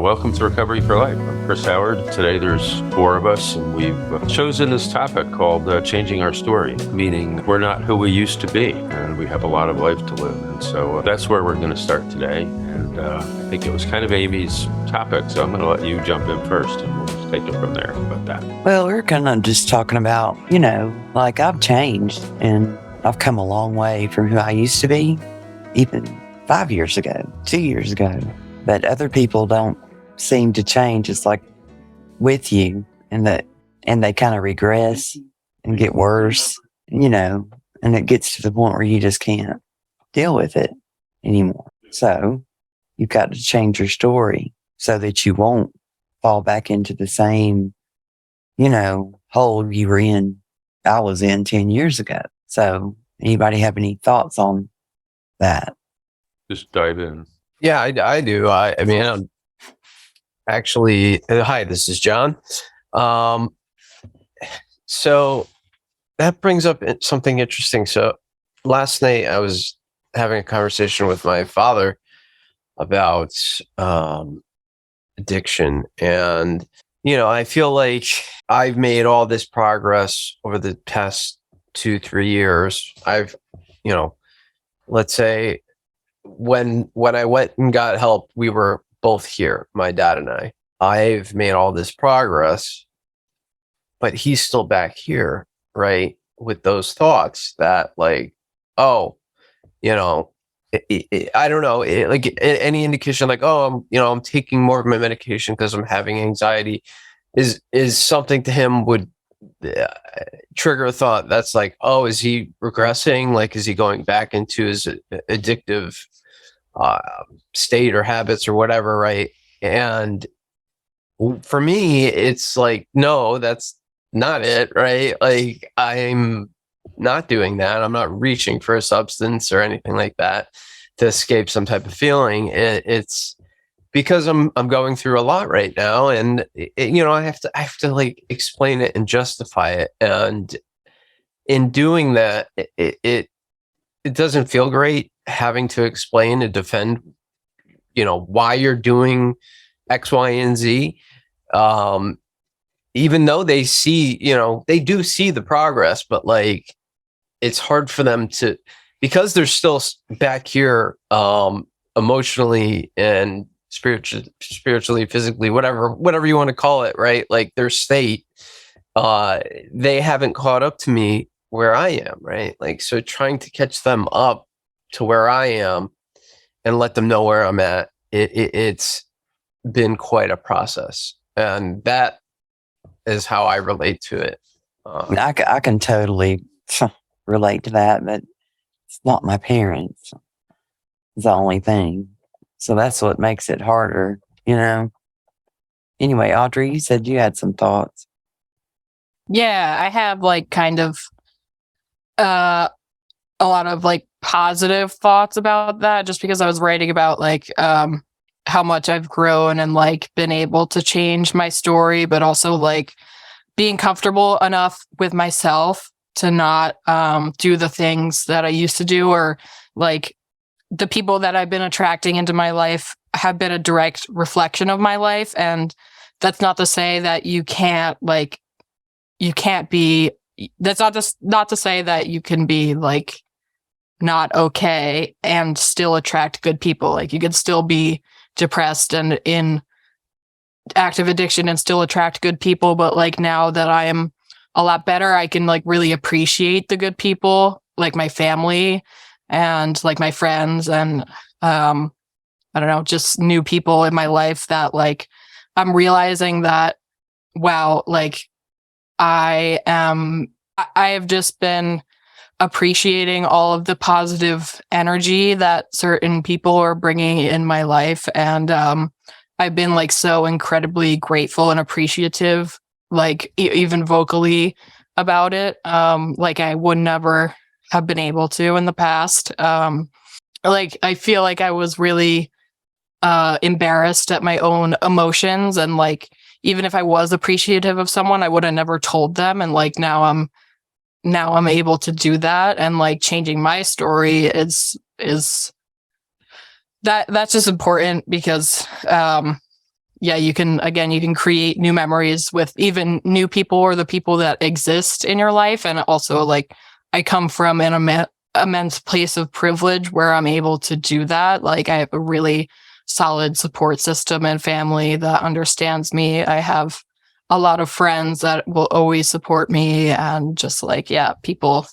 Welcome to Recovery for Life. I'm Chris Howard. Today there's four of us, and we've chosen this topic called changing our story, meaning we're not who we used to be, and we have a lot of life to live. And so that's where we're going to start today. And I think it was kind of Amy's topic, so I'm going to let you jump in first, and we'll just take it from there about that. Well, we're kind of just talking about, like I've changed, and I've come a long way from who I used to be, even 5 years ago, 2 years ago. But other people don't seem to change. It's like with you, and they kind of regress and get worse, and it gets to the point where you just can't deal with it anymore. So you've got to change your story so that you won't fall back into the same, hole you were in, I was in 10 years ago. So anybody have any thoughts on that? Just dive in. Yeah, I do. Actually, hi, this is John. So that brings up something interesting. So last night I was having a conversation with my father about addiction. And, I feel like I've made all this progress over the past 2-3 years. I've, let's say when I went and got help, we were both here, my dad and I. I've made all this progress, but he's still back here, right? With those thoughts that like, I don't know, like any indication like, I'm taking more of my medication because I'm having anxiety is something to him would trigger a thought that's like, oh, is he regressing? Like, is he going back into his addictive state or habits or whatever, right? And for me, it's like, no, that's not it, right? Like, I'm not doing that. I'm not reaching for a substance or anything like that to escape some type of feeling. It's because I'm going through a lot right now, and I have to like explain it and justify it, and in doing that, it doesn't feel great having to explain and defend, why you're doing X, Y, and Z. Even though they see, they do see the progress, but like, it's hard for them to, because they're still back here, emotionally and spiritually, physically, whatever you want to call it, right? Like their state, they haven't caught up to me where I am, right? Like, so trying to catch them up to where I am and let them know where I'm at, it's been quite a process. And that is how I relate to it. I can totally relate to that, but it's not my parents. It's the only thing. So that's what makes it harder, Anyway, Audrey, you said you had some thoughts. Yeah, I have like kind of a lot of like positive thoughts about that, just because I was writing about like how much I've grown and like been able to change my story, but also like being comfortable enough with myself to not do the things that I used to do, or like the people that I've been attracting into my life have been a direct reflection of my life. And that's not to say that you can't be, that's not to say that you can be like not okay and still attract good people. Like, you could still be depressed and in active addiction and still attract good people. But like, now that I am a lot better, I can like really appreciate the good people, like my family and like my friends, and I don't know, just new people in my life that like, I'm realizing that, wow, like I have just been appreciating all of the positive energy that certain people are bringing in my life. And I've been like so incredibly grateful and appreciative, like even vocally about it. Like I would never have been able to in the past. Like I feel like I was really embarrassed at my own emotions, and like even if I was appreciative of someone, I would have never told them. And like now I'm able to do that, and like changing my story is that's just important because yeah, you can create new memories with even new people or the people that exist in your life. And also, like, I come from an immense place of privilege where I'm able to do that. Like, I have a really solid support system and family that understands me. I have a lot of friends that will always support me, and just like, yeah, people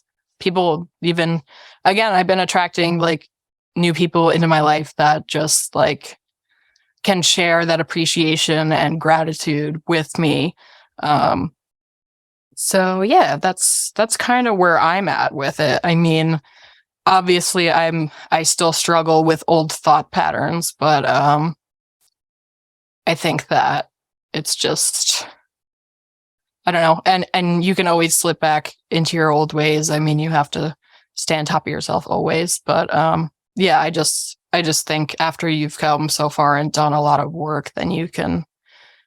even, again, I've been attracting like new people into my life that just like can share that appreciation and gratitude with me. So yeah, that's kind of where I'm at with it. I mean, obviously I still struggle with old thought patterns, but I think that it's just, I don't know. And you can always slip back into your old ways. I mean, you have to stay on top of yourself always. But yeah, I just think after you've come so far and done a lot of work, then you can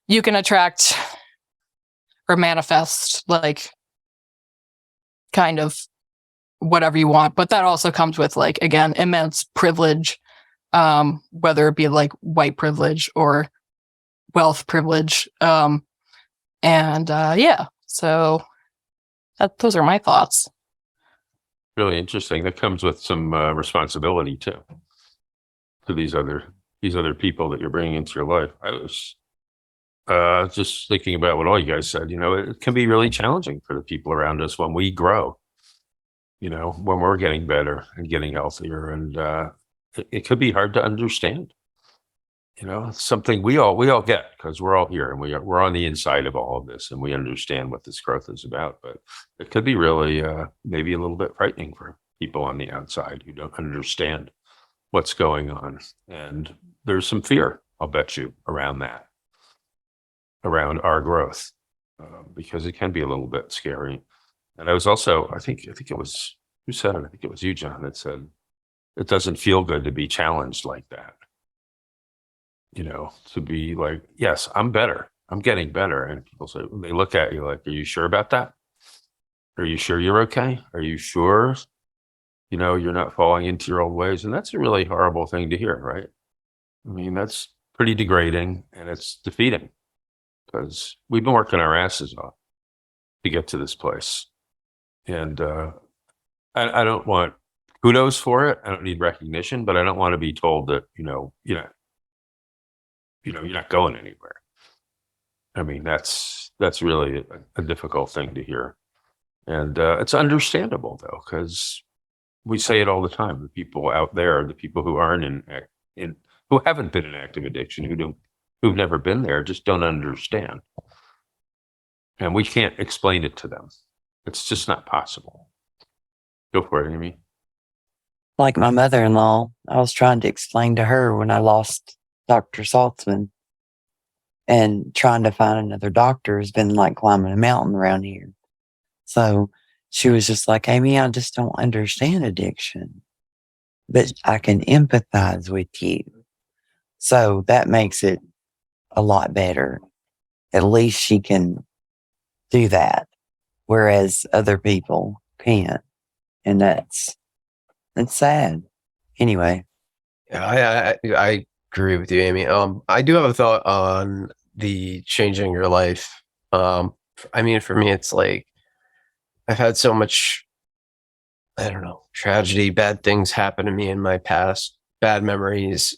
attract or manifest like kind of whatever you want. But that also comes with, like, again, immense privilege, whether it be like white privilege or wealth privilege. Yeah, so those are my thoughts. Really interesting. That comes with some responsibility too, to these other people that you're bringing into your life. I was just thinking about what all you guys said. It can be really challenging for the people around us when we grow. When we're getting better and getting healthier, and it could be hard to understand. It's something we all get because we're all here and we're on the inside of all of this, and we understand what this growth is about. But it could be really maybe a little bit frightening for people on the outside who don't understand what's going on. And there's some fear, I'll bet you, around that, around our growth, because it can be a little bit scary. And I was also, I think it was, who said it? I think it was you, John, that said, it doesn't feel good to be challenged like that. To be like, yes, I'm better. I'm getting better. And people say, they look at you like, are you sure about that? Are you sure you're okay? Are you sure, you're not falling into your old ways? And that's a really horrible thing to hear, right? I mean, that's pretty degrading, and it's defeating because we've been working our asses off to get to this place. And I don't want kudos for it. I don't need recognition, but I don't want to be told that, you're not going anywhere. I mean, that's really a difficult thing to hear. And it's understandable, though, because we say it all the time. The people out there, the people who aren't who haven't been in active addiction, who've never been there, just don't understand. And we can't explain it to them. It's just not possible. Go for it, Amy. Like my mother-in-law, I was trying to explain to her when I lost Dr. Saltzman, and trying to find another doctor has been like climbing a mountain around here. So she was just like, Amy, I just don't understand addiction, but I can empathize with you. So that makes it a lot better. At least she can do that, whereas other people can't. And that's sad. Anyway. Yeah, I agree with you, Amy. I do have a thought on the changing your life. I mean, for me, it's like I've had so much, I don't know, tragedy, bad things happen to me in my past, bad memories.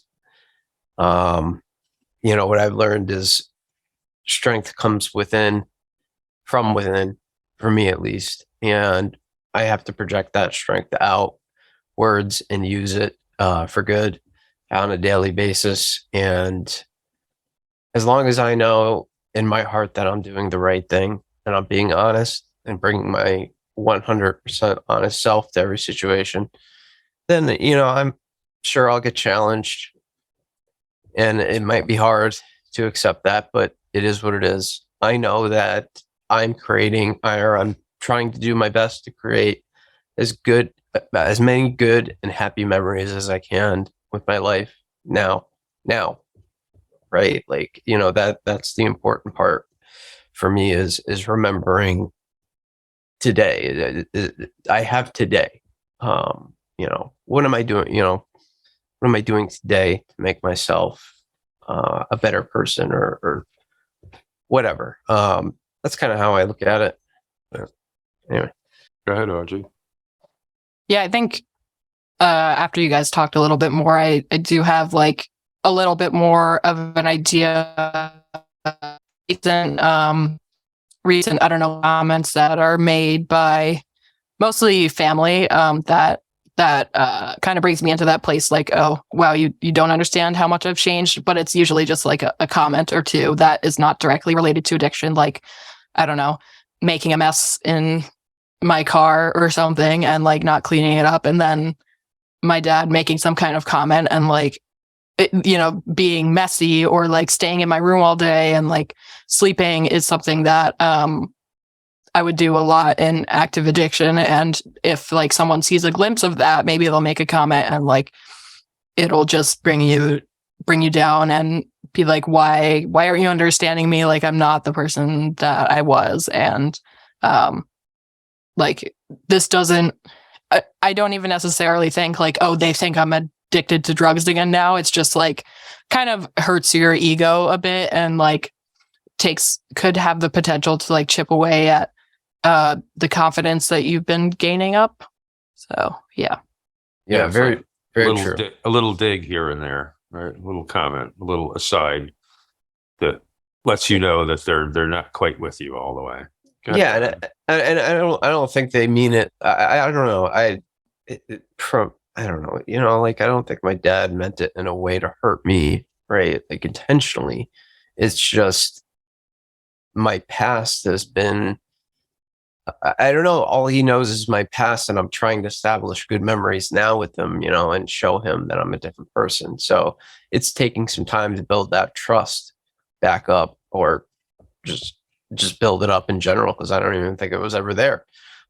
What I've learned is strength comes from within, for me at least. And I have to project that strength outwards and use it for good on a daily basis. And as long as I know in my heart that I'm doing the right thing and I'm being honest and bringing my 100% honest self to every situation, then, I'm sure I'll get challenged, and it might be hard to accept that, but it is what it is. I know that I'm trying to do my best to create as many good and happy memories as I can with my life now, right? Like, that's the important part for me is remembering today. I have today. What am I doing? What am I doing today to make myself a better person or whatever. That's kind of how I look at it. But anyway, Go ahead, Audrey. Yeah, I think after you guys talked a little bit more, I do have like a little bit more of an idea. Recent I don't know comments that are made by mostly family that kind of brings me into that place like, oh wow, you don't understand how much I've changed, but it's usually just like a comment or two that is not directly related to addiction, like I don't know, making a mess in my car or something and like not cleaning it up, and then my dad making some kind of comment and like being messy or like staying in my room all day and like sleeping is something that I would do a lot in active addiction. And if like someone sees a glimpse of that, maybe they'll make a comment and like it'll just bring you down and be like, why aren't you understanding me? Like I'm not the person that I was. And like this doesn't, I don't even necessarily think like, oh, they think I'm addicted to drugs again now. It's just like kind of hurts your ego a bit and like could have the potential to like chip away at the confidence that you've been gaining up. So yeah. Yeah, it's very, like very true. a little dig here and there, right? A little comment, a little aside that lets you know that they're not quite with you all the way. Go ahead, Yeah, Brian. and I don't think they mean it. I don't know. I don't know. Like I don't think my dad meant it in a way to hurt me, right? Like intentionally. It's just my past has been. I don't know. All he knows is my past, and I'm trying to establish good memories now with him, and show him that I'm a different person. So it's taking some time to build that trust back up, or just build it up in general, because I don't even think it was ever there.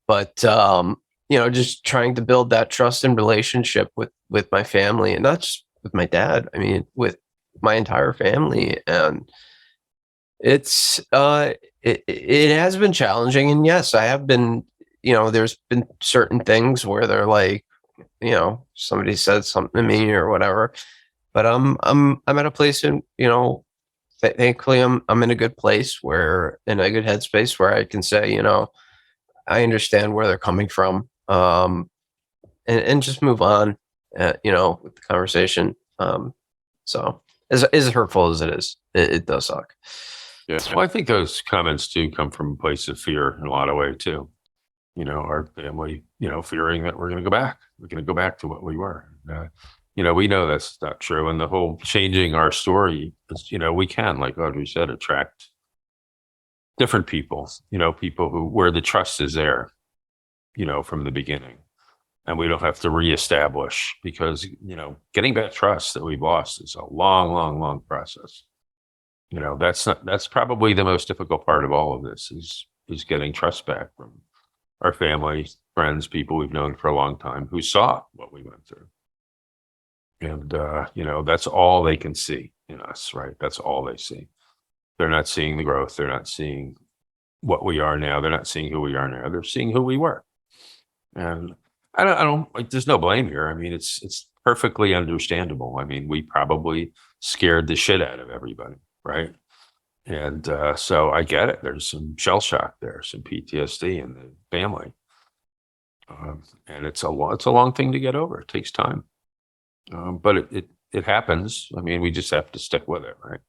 But just trying to build that trust and relationship with my family, and not just with my dad. I mean, with my entire family, and it's it has been challenging. And yes, I have been. There's been certain things where they're like, somebody said something to me or whatever, but I'm at a place in thankfully I'm in a good place, where in a good headspace where I can say, I understand where they're coming from, and just move on, with the conversation. So as hurtful as it is, it does suck. Yeah. Well, I think those comments do come from a place of fear in a lot of ways too. Our family, fearing that we're going to go back. We're going to go back to what we were. We know that's not true. And the whole changing our story is, we can, like Audrey said, attract different people, people where the trust is there, from the beginning. And we don't have to reestablish, because, getting back trust that we've lost is a long, long, long process. That's probably the most difficult part of all of this is getting trust back from our family, friends, people we've known for a long time who saw what we went through. And, that's all they can see in us, right? That's all they see. They're not seeing the growth. They're not seeing what we are now. They're not seeing who we are now. They're seeing who we were. And I don't like, there's no blame here. I mean, it's perfectly understandable. I mean, we probably scared the shit out of everybody, right? And so I get it. There's some shell shock there, some PTSD in the family. And it's a long thing to get over. It takes time. But it happens. I mean, we just have to stick with it, right?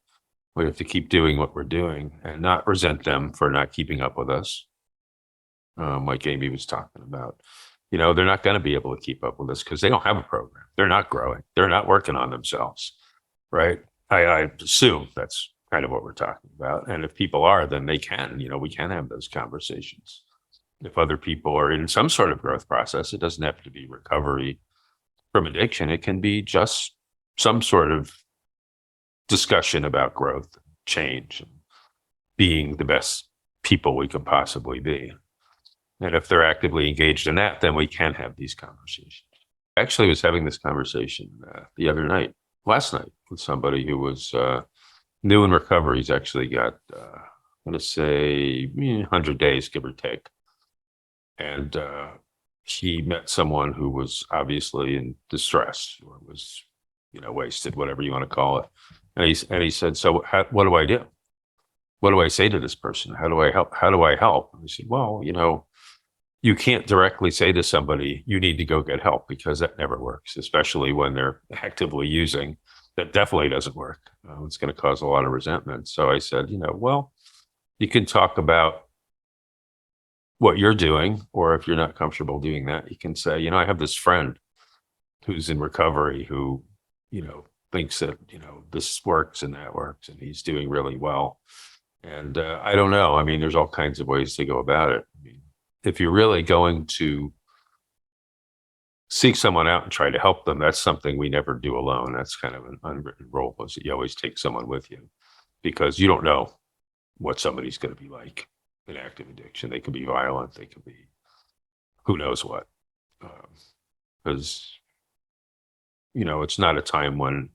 We have to keep doing what we're doing and not resent them for not keeping up with us. Like Amy was talking about, they're not going to be able to keep up with us because they don't have a program. They're not growing. They're not working on themselves, right? I assume that's kind of what we're talking about. And if people are, then they can, we can have those conversations. If other people are in some sort of growth process, it doesn't have to be recovery from addiction. It can be just some sort of discussion about growth, change, and being the best people we can possibly be. And if they're actively engaged in that, then we can have these conversations. I actually was having this conversation the other night, last night, with somebody who was new in recovery. He's actually got, I'm going to say 100 days, give or take. And he met someone who was obviously in distress, or was wasted, whatever you want to call it. And he said, so what do I do? What do I say to this person? How do I help? How do I help? And I said, well, you can't directly say to somebody, you need to go get help, because that never works, especially when they're actively using. That definitely doesn't work. It's going to cause a lot of resentment. So I said, well, you can talk about what you're doing, or if you're not comfortable doing that, you can say, I have this friend who's in recovery who, thinks that, this works and that works, and he's doing really well. And I don't know. I mean, there's all kinds of ways to go about it. I mean, if you're really going to seek someone out and try to help them, that's something we never do alone. That's kind of an unwritten rule, is that you always take someone with you, because you don't know what somebody's going to be like in active addiction. They could be violent. They could be who knows what. Because, it's not a time when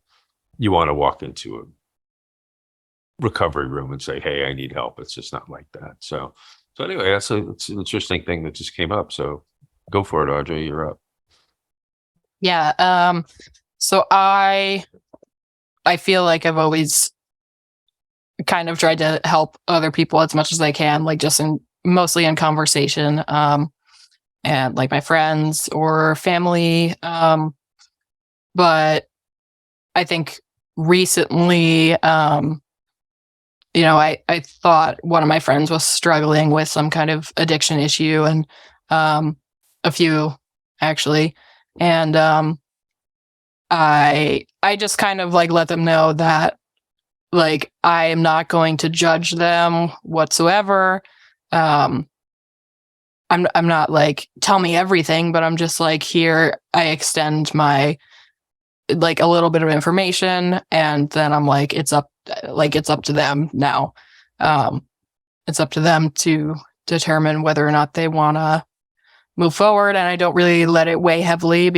you want to walk into a recovery room and say, hey, I need help. It's just not like that. So anyway, it's an interesting thing that just came up. So go for it, Audrey. You're up. Yeah. So I feel like I've always kind of tried to help other people as much as I can, like just mostly in conversation, and like my friends or family. But I think recently, I thought one of my friends was struggling with some kind of addiction issue, and a few actually. And I just kind of like let them know that, like, I am not going to judge them whatsoever. I'm not like, tell me everything, but I'm just like, here, I extend my, like, a little bit of information, and then I'm like, it's up to them now. It's up to them to determine whether or not they want to move forward. And I don't really let it weigh heavily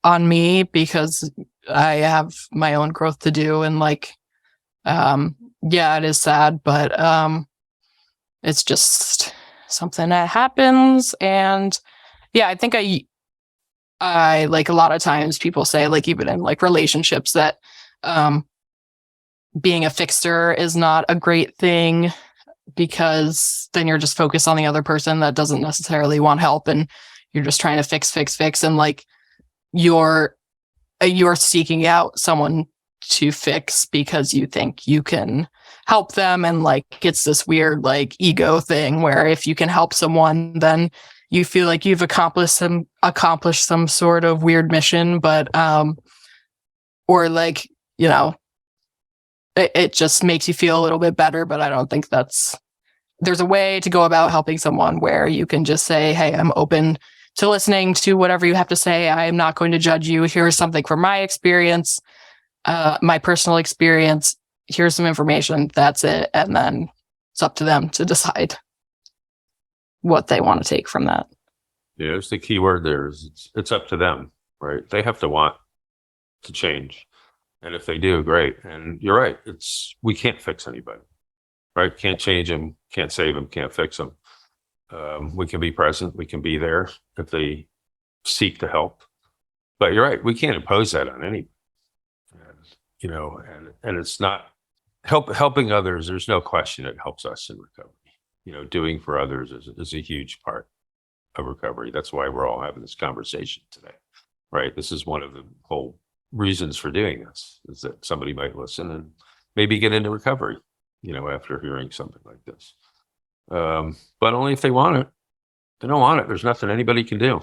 on me, because I have my own growth to do. And like, yeah, it is sad, but it's just something that happens. And yeah, I think I like, a lot of times people say, like, even in like relationships, that being a fixer is not a great thing, because then you're just focused on the other person that doesn't necessarily want help, and you're just trying to fix, and like you're seeking out someone to fix because you think you can help them. And like, it's this weird like ego thing where if you can help someone, then you feel like you've accomplished some sort of weird mission. But or like, it just makes you feel a little bit better. But I don't think there's a way to go about helping someone where you can just say, hey, I'm open to listening to whatever you have to say. I am not going to judge you. Here's something from my experience, my personal experience. Here's some information. That's it. And then it's up to them to decide what they want to take from that. Yeah, it's the key word there. It's up to them, right? They have to want to change. And if they do, great. And you're right. We can't fix anybody, right? Can't change them, can't save them, can't fix them. We can be present. We can be there if they seek to help. But you're right. We can't impose that on anybody. And it's not helping others. There's no question it helps us in recovery. Doing for others is a huge part of recovery. That's why we're all having this conversation today, right? This is one of the whole reasons for doing this, is that somebody might listen and maybe get into recovery, after hearing something like this. But only if they want it. If they don't want it, there's nothing anybody can do.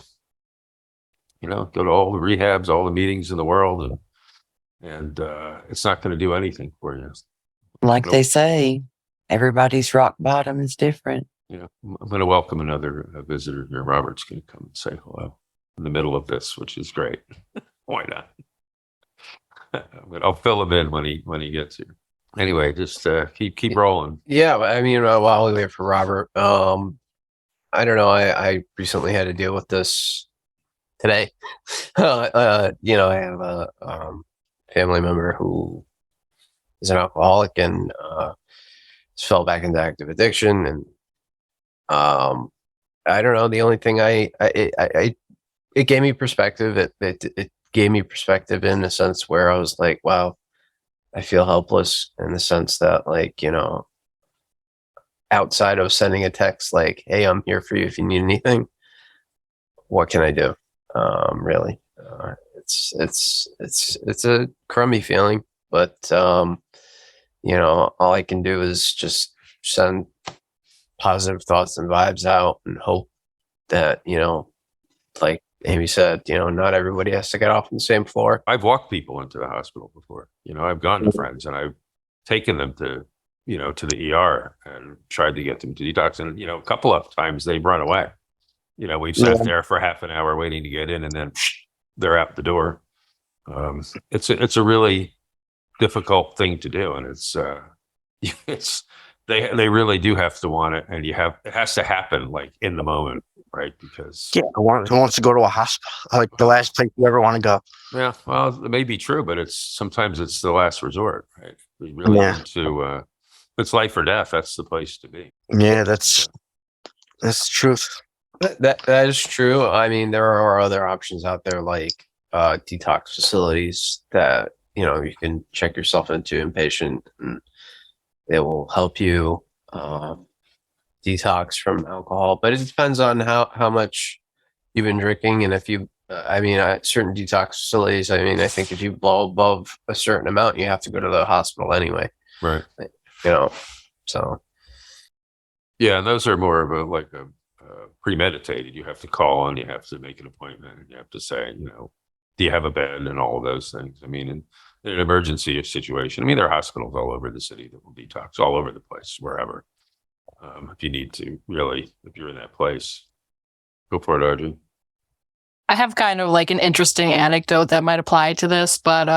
Go to all the rehabs, all the meetings in the world, and it's not going to do anything for you. Like they say, everybody's rock bottom is different. I'm going to welcome another visitor here. Robert's going to come and say hello in the middle of this, which is great. Why not? But I'll fill him in when he gets here. Anyway, just keep rolling. Yeah, I mean, while we wait for Robert, I don't know. I recently had to deal with this today. I have a family member who is an alcoholic and fell back into active addiction. And I don't know. The only thing it gave me perspective. It gave me perspective in a sense where I was like, wow, I feel helpless in the sense that, like, you know, outside of sending a text like, hey, I'm here for you if you need anything, what can I do? Really, it's a crummy feeling, but you know, all I can do is just send positive thoughts and vibes out and hope that, you know, like Amy said, you know, not everybody has to get off on the same floor. I've walked people into the hospital before. You know, I've gone to friends and I've taken them to, you know, to the ER and tried to get them to detox. And, you know, a couple of times they've run away. You know, we've sat there for half an hour waiting to get in, and then they're out the door. It's a really difficult thing to do, and it's they really do have to want it, and it has to happen like in the moment, right? Because who wants to go to a hospital? Like the last place you ever want to go. yeah, well, it may be true, but sometimes it's the last resort, right? We really need to. It's life or death. That's the place to be. Yeah, that's the truth. That is true. I mean, there are other options out there like detox facilities that, you know, you can check yourself into inpatient, and they will help you detox from alcohol. But it depends on how much you've been drinking, and if you, I mean, certain detox facilities. I mean, I think if you blow above a certain amount, you have to go to the hospital anyway. Right. You know, so yeah, and those are more of a premeditated. You have to call on, you have to make an appointment, and you have to say, you know, do you have a bed and all of those things. I mean, in an emergency situation, I mean, there are hospitals all over the city that will detox all over the place, wherever. If you need to, really, if you're in that place, go for it, Audrey. I have kind of like an interesting anecdote that might apply to this, but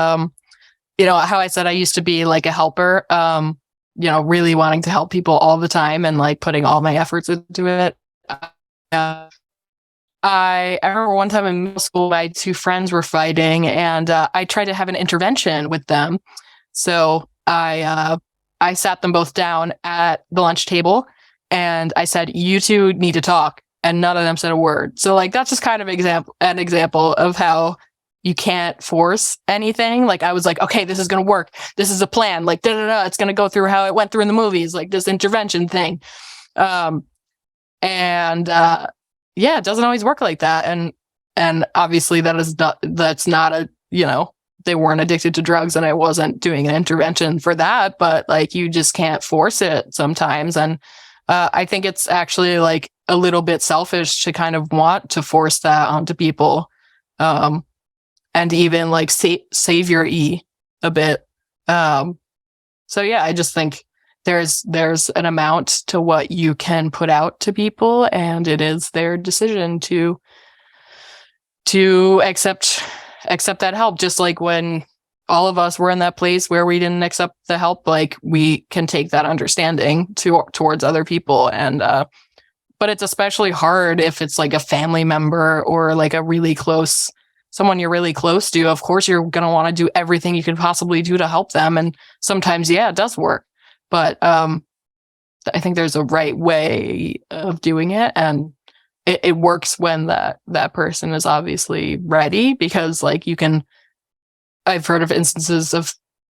you know, how I said I used to be like a helper, you know, really wanting to help people all the time and like putting all my efforts into it. I remember one time in middle school, my two friends were fighting, and I tried to have an intervention with them. So I sat them both down at the lunch table, and I said, "You two need to talk," and none of them said a word. So like that's just kind of an example of how you can't force anything. Like I was like, okay, this is gonna work. This is a plan. Like it's gonna go through how it went through in the movies, like this intervention thing. Yeah, it doesn't always work like that. And obviously that's not a, you know, they weren't addicted to drugs and I wasn't doing an intervention for that, but like you just can't force it sometimes. And I think it's actually like a little bit selfish to kind of want to force that onto people. And even like savior-y a bit. So yeah, I just think there's an amount to what you can put out to people, and it is their decision to accept that help. Just like when all of us were in that place where we didn't accept the help, like we can take that understanding towards other people. And but it's especially hard if it's like a family member or like a really close someone you're really close to. Of course, you're going to want to do everything you can possibly do to help them. And sometimes, yeah, it does work. But I think there's a right way of doing it. And it works when that person is obviously ready, because like I've heard of instances of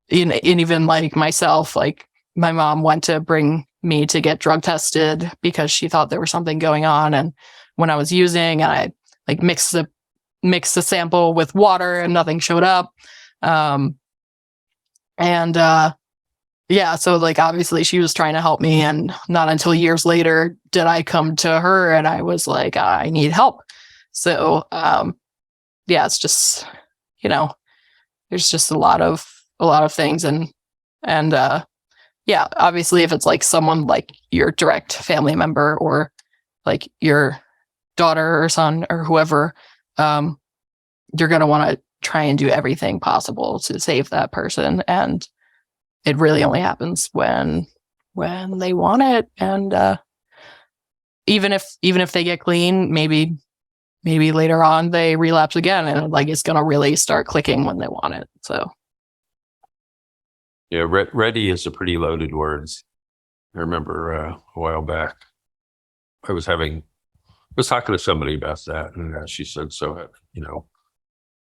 in even like myself, like my mom went to bring me to get drug tested because she thought there was something going on. And when I was using, I like mixed the sample with water and nothing showed up. Yeah, so like obviously she was trying to help me, and not until years later did I come to her and I was like, I need help. So yeah, it's just, you know, there's just a lot of things, and yeah, obviously if it's like someone like your direct family member or like your daughter or son or whoever, you're going to want to try and do everything possible to save that person. And it really only happens when they want it. And even if they get clean, maybe later on they relapse again, and like it's going to really start clicking when they want it. So yeah, ready is a pretty loaded word. I remember a while back I was talking to somebody about that, and she said, so, you know,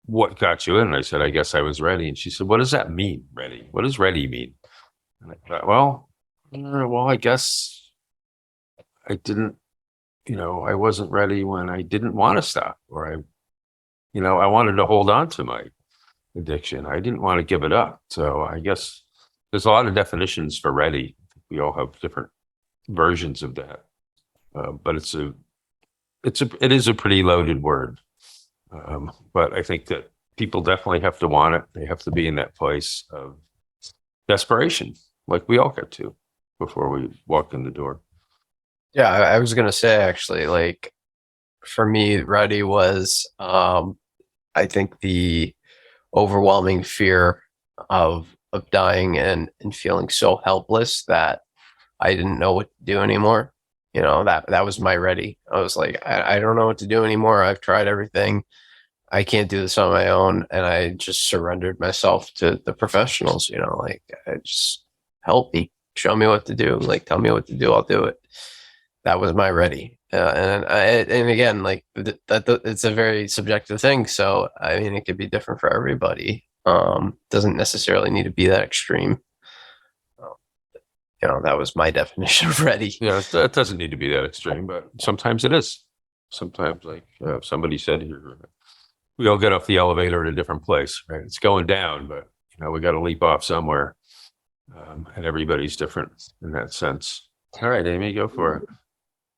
what got you in? And I said, I guess I was ready. And she said, what does that mean, ready? What does ready mean? And I thought, well, I guess I didn't, I wasn't ready when I didn't want to stop, or I wanted to hold on to my addiction. I didn't want to give it up. So I guess there's a lot of definitions for ready. We all have different versions of that. But it is a pretty loaded word. But I think that people definitely have to want it. They have to be in that place of desperation, like we all get to before we walk in the door. Yeah, I was gonna say actually, like for me, ready was I think the overwhelming fear of dying and feeling so helpless that I didn't know what to do anymore. That was my ready. I was like, I don't know what to do anymore. I've tried everything. I can't do this on my own. And I just surrendered myself to the professionals, like I just help me, show me what to do. Like, tell me what to do. I'll do it. That was my ready. And again, like it's a very subjective thing. So, I mean, it could be different for everybody. Doesn't necessarily need to be that extreme. That was my definition of ready. Yeah, it doesn't need to be that extreme, but sometimes it is. Sometimes, like somebody said here, we all get off the elevator at a different place, right? It's going down, but we got to leap off somewhere, and everybody's different in that sense. All right, Amy, go for it.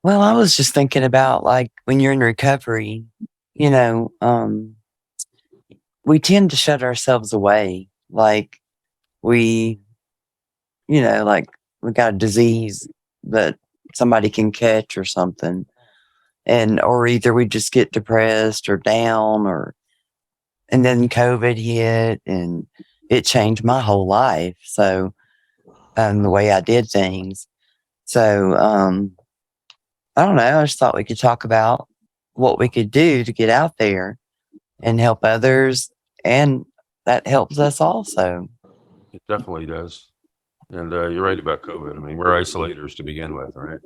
Well, I was just thinking about like when you're in recovery, we tend to shut ourselves away. Like we got a disease that somebody can catch or something. Or either we just get depressed or down and then COVID hit and it changed my whole life. So, the way I did things. So, I don't know. I just thought we could talk about what we could do to get out there and help others. And that helps us also. It definitely does. And you're right about COVID. I mean, we're isolators to begin with, right?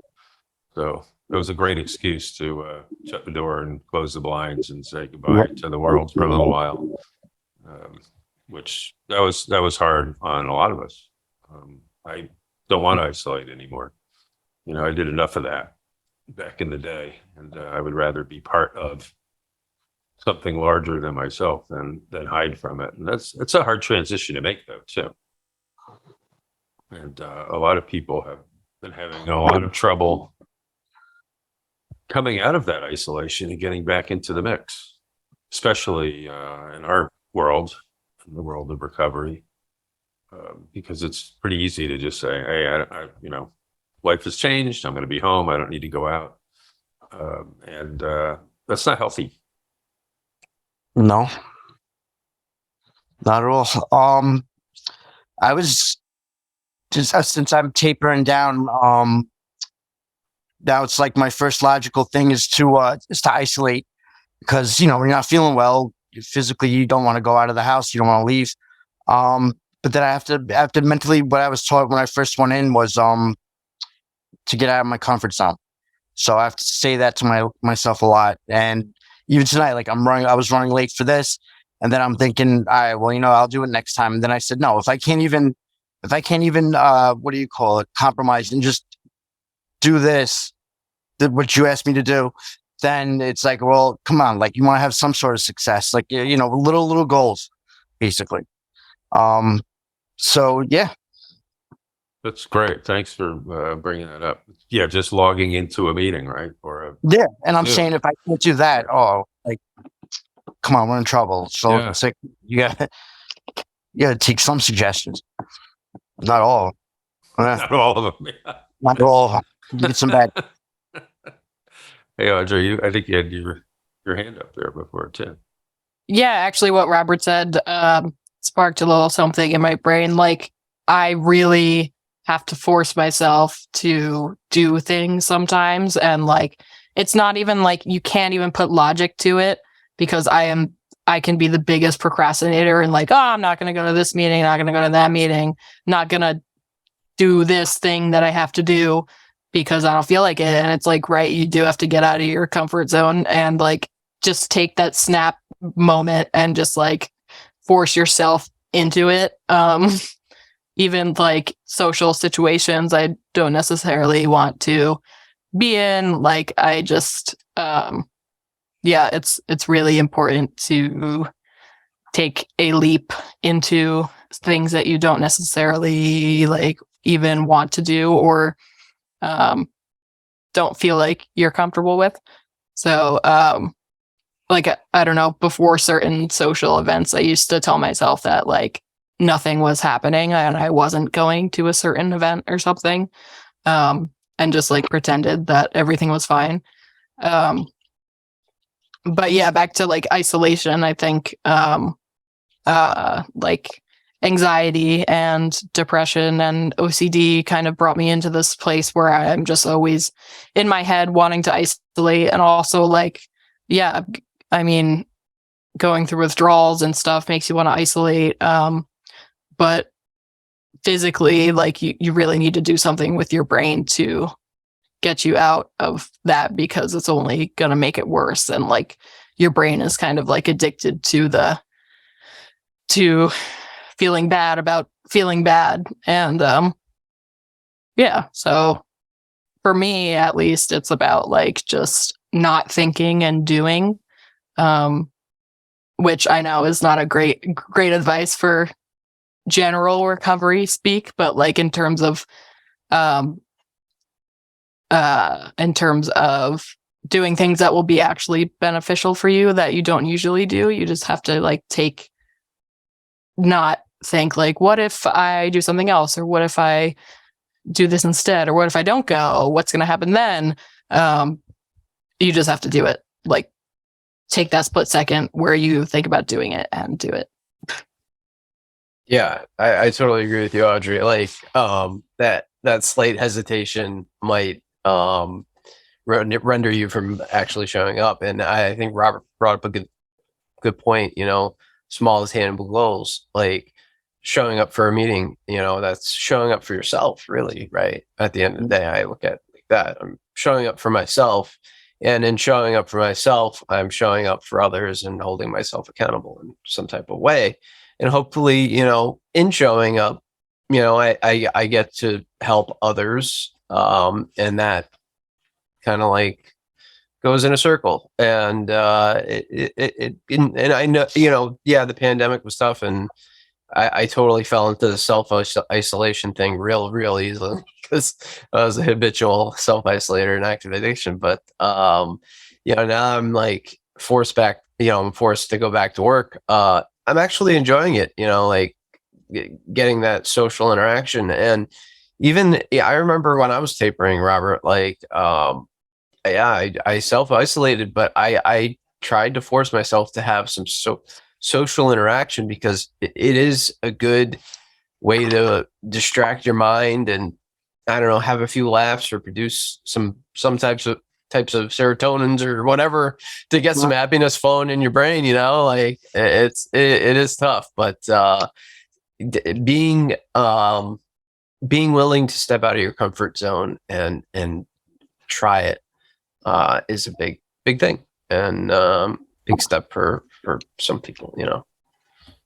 So it was a great excuse to shut the door and close the blinds and say goodbye to the world for a little while, which that was hard on a lot of us. I don't want to isolate anymore. I did enough of that back in the day, and I would rather be part of something larger than myself than hide from it. And it's a hard transition to make, though, too. And a lot of people have been having a lot of trouble coming out of that isolation and getting back into the mix, especially in our world, in the world of recovery, because it's pretty easy to just say, hey, life has changed. I'm going to be home. I don't need to go out. And that's not healthy. No, not at all. I was just since I'm tapering down. Now it's like my first logical thing is to isolate because when you're not feeling well physically, you don't want to go out of the house, you don't want to leave. But then I have to mentally, what I was taught when I first went in was to get out of my comfort zone. So I have to say that to myself a lot. And even tonight, like I was running late for this, and then I'm thinking, all right, well, I'll do it next time. And then I said, no, if I can't even what do you call it, compromise and just do what you asked me to do, then it's like, well, come on, like you want to have some sort of success, like, little goals, basically. So yeah. That's great. Thanks for bringing that up. Yeah, just logging into a meeting, right? Yeah, and I'm saying if I can't do that, like, come on, we're in trouble. So It's like you gotta take some suggestions, not all. Not all of them. Yeah. Not all. Get some back. Hey, Audrey, I think you had your hand up there before too. Yeah, actually, what Robert said sparked a little something in my brain. Like, I really have to force myself to do things sometimes, and like, it's not even like you can't even put logic to it because I can be the biggest procrastinator and like, oh, I'm not going to go to this meeting, not going to go to that meeting, not going to do this thing that I have to do because I don't feel like it. And it's like, right, you do have to get out of your comfort zone and like just take that snap moment and just like force yourself into it. Even like social situations I don't necessarily want to be in. Like I just, yeah, it's really important to take a leap into things that you don't necessarily like even want to do or don't feel like you're comfortable with. So like I don't know, before certain social events I used to tell myself that like nothing was happening and I wasn't going to a certain event or something, and just like pretended that everything was fine. But yeah, back to like isolation, I think like anxiety and depression and OCD kind of brought me into this place where I'm just always in my head wanting to isolate. And also like, yeah, I mean, going through withdrawals and stuff makes you want to isolate. But physically, like you really need to do something with your brain to get you out of that, because it's only going to make it worse. And like your brain is kind of like addicted to feeling bad about feeling bad. And yeah, so for me at least, it's about like just not thinking and doing, which I know is not a great advice for general recovery speak, but like in terms of doing things that will be actually beneficial for you that you don't usually do, you just have to like not think like, what if I do something else, or what if I do this instead, or what if I don't go, what's going to happen then? You just have to do it. Like take that split second where you think about doing it and do it. Yeah, I totally agree with you, Audrey. Like that slight hesitation might render you from actually showing up. And I think Robert brought up a good point. You know, small as attainable goals, like showing up for a meeting. You know, that's showing up for yourself, really, right? At the end of the day, I look at it like that. I'm showing up for myself, and in showing up for myself, I'm showing up for others and holding myself accountable in some type of way. And hopefully, you know, in showing up, you know, I get to help others, and that kind of like goes in a circle. And and I know, you know, yeah, the pandemic was tough, and I totally fell into the self isolation thing real easily because I was a habitual self isolator and active addiction. But you know, now I'm like forced to go back to work. I'm actually enjoying it, you know, like getting that social interaction. And even I remember when I was tapering, Robert, like yeah, I self isolated, but I tried to force myself to have some social interaction, because it is a good way to distract your mind and, I don't know, have a few laughs or produce some types of serotonins or whatever to get some happiness flowing in your brain. You know, like it is tough, but being willing to step out of your comfort zone and try it is a big thing, and big step for some people, you know.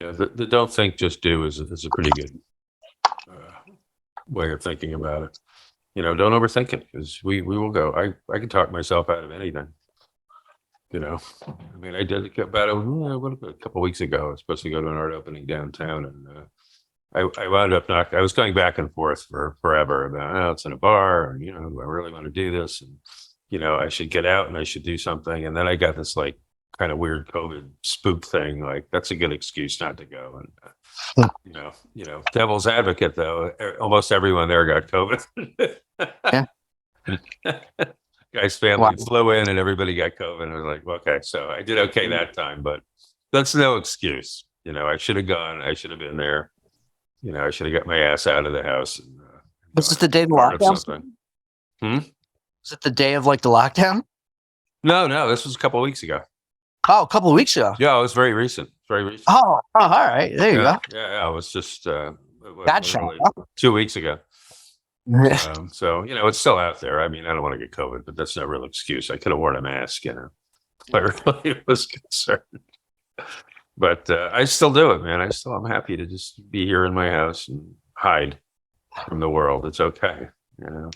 Yeah, the don't think, just do is a pretty good way of thinking about it. You know, don't overthink it, because we will go. I can talk myself out of anything. You know, I mean, I did about a couple of weeks ago. I was supposed to go to an art opening downtown, and I wound up I was going back and forth for forever about, oh, it's in a bar, and, you know, do I really want to do this? And, you know, I should get out and I should do something. And then I got this like kind of weird COVID spook thing. Like, that's a good excuse not to go. And, you know, devil's advocate though, almost everyone there got COVID. Yeah. Guy's family flew in and everybody got COVID. I was like, well, okay, so I did okay that time, but that's no excuse. You know, I should have gone. I should have been there. You know, I should have got my ass out of the house. And, was it the day of the lockdown? Was it the day of like the lockdown? No, this was a couple of weeks ago. Oh, a couple of weeks ago. Yeah, it was very recent. Very recent. Oh, all right. There you go. Yeah, it was just Gotcha. 2 weeks ago. So, you know, it's still out there. I mean, I don't want to get COVID, but that's no real excuse. I could have worn a mask, you know, if I really was concerned. But I still do it, man. I'm happy to just be here in my house and hide from the world. It's okay. You know,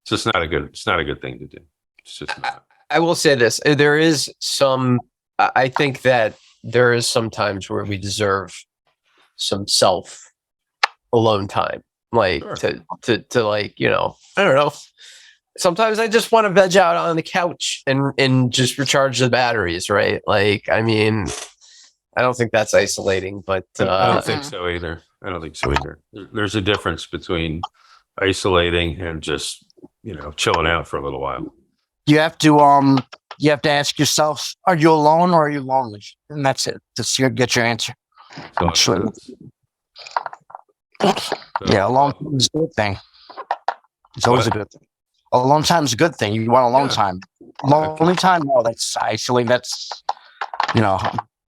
it's not a good thing to do. It's just not. I will say this: there is some. I think that there is some times where we deserve some self alone time, like Sure. to like, you know, I don't know. Sometimes I just want to veg out on the couch and just recharge the batteries, right? Like, I mean, I don't think that's isolating, but I don't think so either. I don't think so either. There's a difference between isolating and just, you know, chilling out for a little while. You have to ask yourself, are you alone or are you lonely? And that's it. Just get your answer. So, Sure. Yeah, alone time is a good thing. It's always a good thing. Alone time is a good thing. You want alone time. Lonely time, no, that's isolating. That's, you know,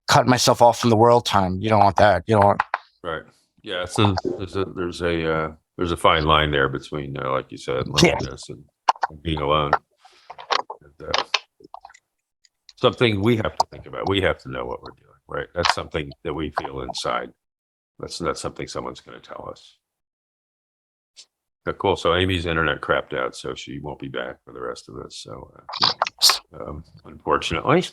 cutting myself off from the world time. You don't want that. You don't want. Right. Yeah. So there's a fine line there between, like you said, loneliness and being alone. And, something we have to think about. We have to know what we're doing, right? That's something that we feel inside. That's not something someone's going to tell us. Cool. So Amy's internet crapped out, so she won't be back for the rest of this. So, unfortunately,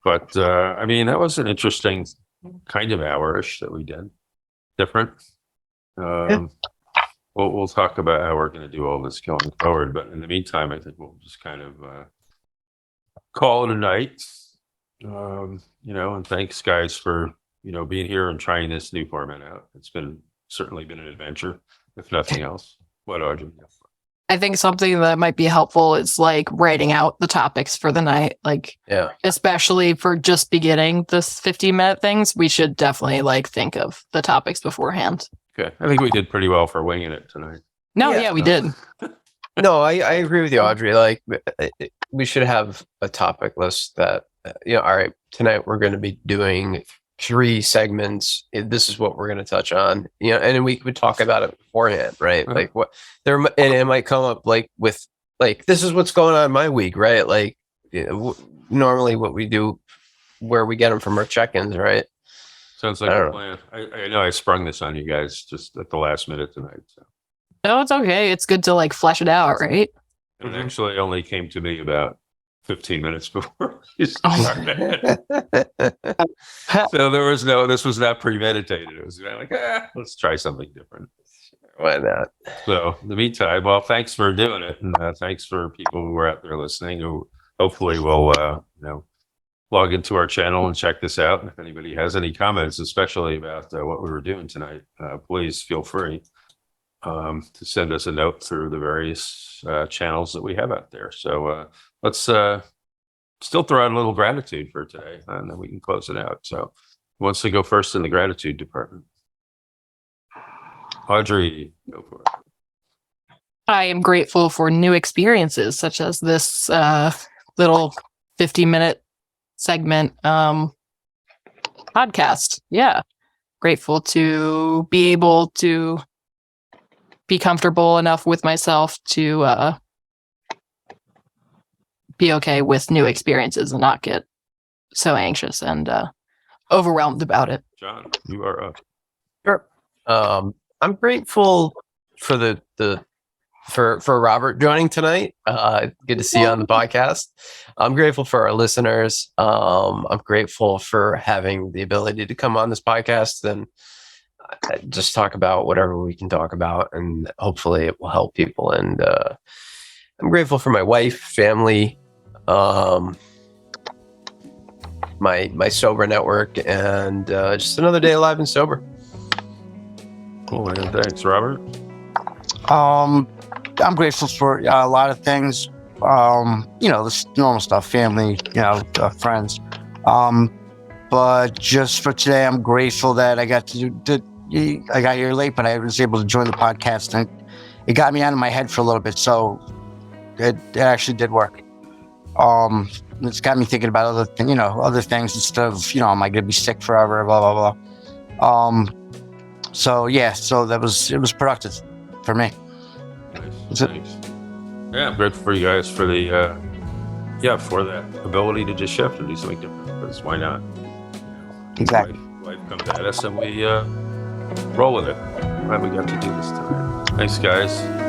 but I mean, that was an interesting kind of hour-ish that we did. Different. We'll talk about how we're going to do all this going forward. But in the meantime, I think we'll just kind of call it a night. You know, and thanks guys for, you know, being here and trying this new format out. It's certainly been an adventure, if nothing else. What, Audrey? I think something that might be helpful is like writing out the topics for the night. Like, especially for just beginning this 15-minute things, we should definitely like think of the topics beforehand. Okay. I think we did pretty well for winging it tonight. No, yeah, we did. No, I agree with you, Audrey. Like, we should have a topic list that, you know, all right, tonight we're going to be doing 3 segments. This is what we're going to touch on, you know, and then we would talk about it beforehand, right? Uh-huh. Like what there, and it might come up like with like, this is what's going on in my week, right? Like, you know, normally what we do, where we get them from our check-ins, right? Sounds like a plan. I know I sprung this on you guys just at the last minute tonight. So. No, it's okay. It's good to like flesh it out, right? It actually only came to me about 15 minutes before you started. So this was not premeditated. It was like, let's try something different. Why not? So in the meantime, well, thanks for doing it. And thanks for people who are out there listening who hopefully will, you know, log into our channel and check this out. And if anybody has any comments, especially about what we were doing tonight, please feel free to send us a note through the various channels that we have out there. So let's still throw out a little gratitude for today, and then we can close it out. So who wants to go first in the gratitude department? Audrey, go for it. I am grateful for new experiences such as this little 50-minute segment podcast. Yeah. Grateful to be able to be comfortable enough with myself to be okay with new experiences and not get so anxious and overwhelmed about it. John, you are up. Sure. I'm grateful for for Robert joining tonight. Good to see you on the podcast. I'm grateful for our listeners. I'm grateful for having the ability to come on this podcast and just talk about whatever we can talk about, and hopefully it will help people. And I'm grateful for my wife, family, my sober network, and just another day alive and sober. Cool, man. Thanks, Robert. I'm grateful for a lot of things. You know, this normal stuff, family, you know, friends. But just for today, I'm grateful that I got I got here late, but I was able to join the podcast, and it got me out of my head for a little bit. So it actually did work. It's got me thinking about other things instead of, you know, am I going to be sick forever? Blah, blah, blah. So yeah, so it was productive for me. Nice. Thanks. Yeah, I'm grateful for you guys for the yeah, for that ability to just shift and do something different. Because why not? Exactly. Life comes at us and we roll with it. Glad we got to do this tonight. Thanks, guys.